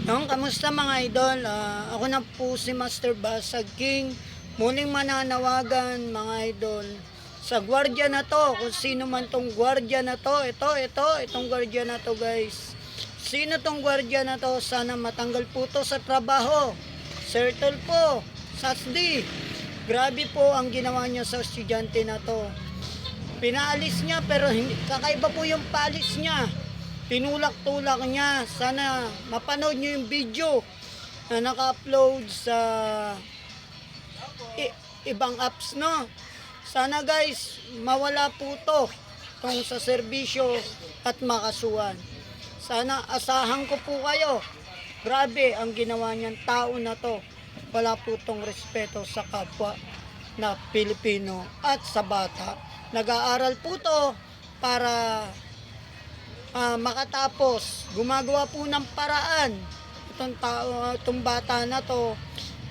Kamusta mga idol? Ako na po si Master Basag King. Muling mananawagan mga idol sa gwardiya na to. Kung sino man tong gwardiya na to, itong gwardiya na to guys. Sino tong gwardiya na to? Sana matanggal po to sa trabaho. Sir Tulfo, Sasdi, grabe po ang ginawa niya sa estudyante na to. Pinaalis niya pero hindi, kakaiba po yung paalis niya. Tinulak-tulak niya. Sana mapanood niyo yung video na naka-upload sa ibang apps, no? Sana guys, mawala po to tong sa serbisyo at makasuhan. Sana asahan ko po kayo. Grabe ang ginawa niyang tao na to. Wala po tong respeto sa kapwa na Pilipino at sa bata. Nag-aaral po to para makatapos. Gumagawa po ng paraan itong bata na to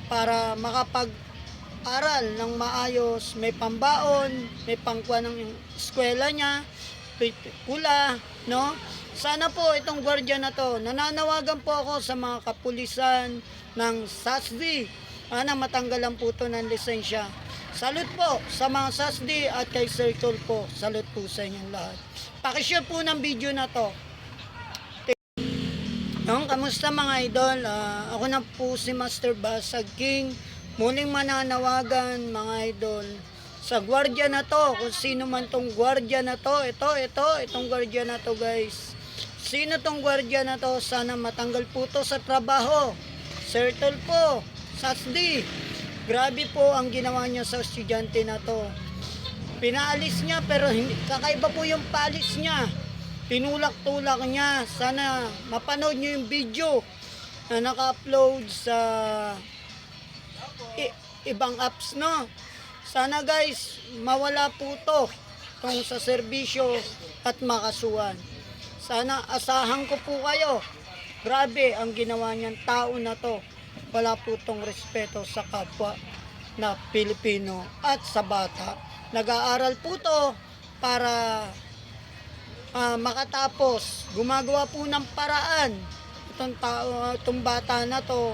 para makapag-aral ng maayos, may pambaon, may pangkuha ng eskwela niya, pula, no? Sana po itong gwardiya na to, nananawagan po ako sa mga kapulisan ng SASD na matanggalan po to ng lisensya. Salute po sa mga SASD at kay Sir Tulfo. Salute po sa inyong lahat. Pakishare po ng video na to. Kamusta mga idol? Ako na po si Master Basag King. Muling mananawagan mga idol sa gwardiya na to. Kung sino man tong gwardiya na to, itong gwardiya na to guys. Sino tong gwardiya na to? Sana matanggal po to sa trabaho. Sir Tulfo, Sasdi, grabe po ang ginawa niya sa estudyante na to. Pinaalis niya pero hindi, kakaiba po yung paalis niya. Tinulak-tulak niya. Sana mapanood niyo yung video na naka-upload sa ibang apps, no? Sana guys, mawala po to tong sa serbisyo at makasuhan. Sana asahan ko po kayo. Grabe ang ginawa niyang tao na to. Wala po tong respeto sa kapwa na Pilipino at sa bata. Nag-aaral po to para makatapos. Gumagawa po ng paraan itong bata na to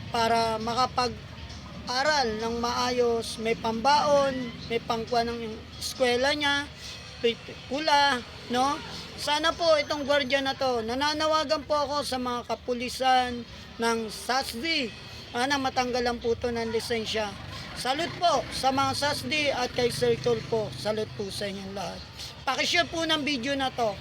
para makapag-aral ng maayos, may pambaon, may pangkuha ng eskwela niya, pula, no? Sana po itong gwardiya na to, nananawagan po ako sa mga kapulisan ng SASD na matanggalan po to ng lisensya. Salute po sa mga SASD at kay Sir Tulfo. Salute po sa inyong lahat. Pakishare po ng video na to.